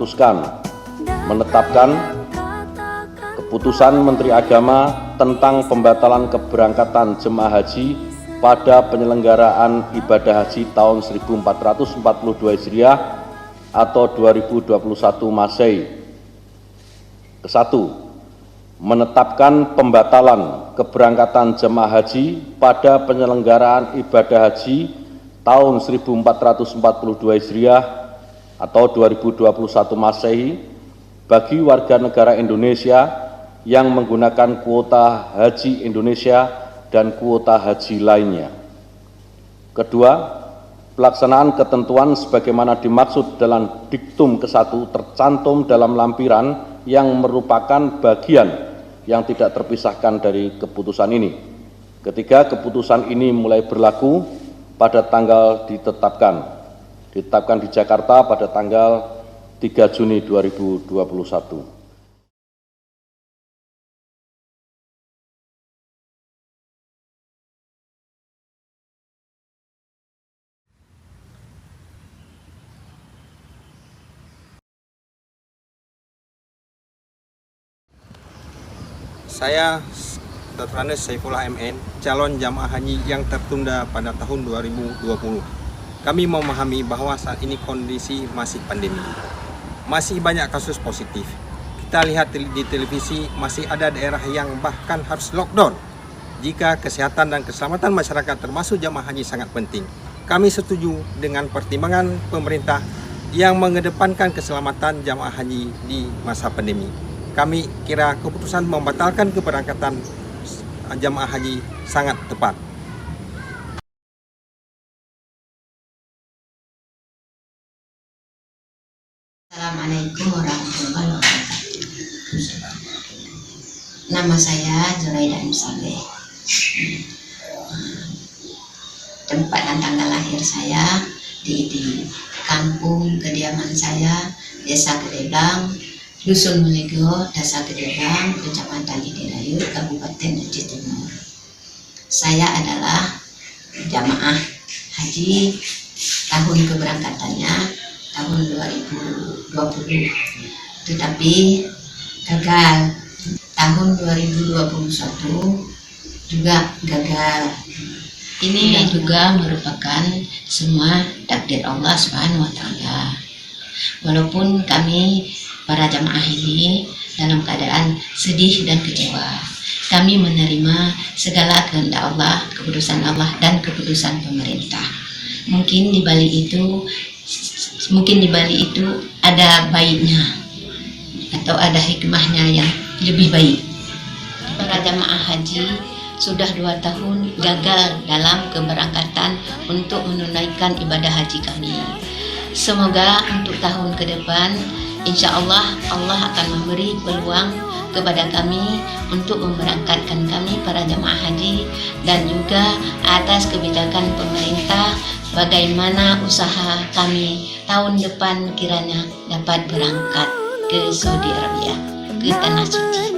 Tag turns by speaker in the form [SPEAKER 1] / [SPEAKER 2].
[SPEAKER 1] memutuskan menetapkan keputusan Menteri Agama tentang pembatalan keberangkatan jemaah haji pada penyelenggaraan ibadah haji tahun 1442 Hijriah atau 2021 Masehi. Kesatu, menetapkan pembatalan keberangkatan jemaah haji pada penyelenggaraan ibadah haji tahun 1442 Hijriah atau 2021 Masehi bagi warga negara Indonesia yang menggunakan kuota haji Indonesia dan kuota haji lainnya. Kedua, pelaksanaan ketentuan sebagaimana dimaksud dalam diktum ke-1 tercantum dalam lampiran yang merupakan bagian yang tidak terpisahkan dari keputusan ini. Ketika keputusan ini mulai berlaku pada tanggal ditetapkan di Jakarta pada tanggal 3 Juni 2021.
[SPEAKER 2] Saya Dr. Andes Saifullah MN, calon jamaah haji yang tertunda pada tahun 2020. Kami memahami bahwa saat ini kondisi masih pandemi. Masih banyak kasus positif. Kita lihat di televisi masih ada daerah yang bahkan harus lockdown. Jika kesehatan dan keselamatan masyarakat termasuk jamaah haji sangat penting. Kami setuju dengan pertimbangan pemerintah yang mengedepankan keselamatan jamaah haji di masa pandemi. Kami kira keputusan membatalkan keberangkatan jamaah haji sangat tepat.
[SPEAKER 3] Assalamualaikum warahmatullahi wabarakatuh. Nama saya Zuraida M. Saleh. Tempat dan tanggal lahir saya di kampung kediaman saya, Desa Gedeblang, Dusun Melego, Desa Gedeblang, Kecamatan Idirayu, Kabupaten Aceh Timur. Saya adalah jamaah haji tahun keberangkatannya tahun 2020, tetapi gagal. Tahun 2021 juga gagal. Ini juga merupakan semua takdir Allah Subhanahu wa Ta'ala. Walaupun kami para jamaah ini dalam keadaan sedih dan kecewa, kami menerima segala kehendak Allah, keputusan Allah dan keputusan pemerintah. Mungkin di balik itu ada baiknya atau ada hikmahnya yang lebih baik. Para jamaah haji sudah 2 tahun gagal dalam keberangkatan untuk menunaikan ibadah haji kami. Semoga untuk tahun ke depan insya Allah akan memberi peluang kepada kami untuk memberangkatkan kami para jamaah haji, dan juga atas kebijakan pemerintah bagaimana usaha kami tahun depan kiranya dapat berangkat ke Saudi Arabia, ke tanah suci.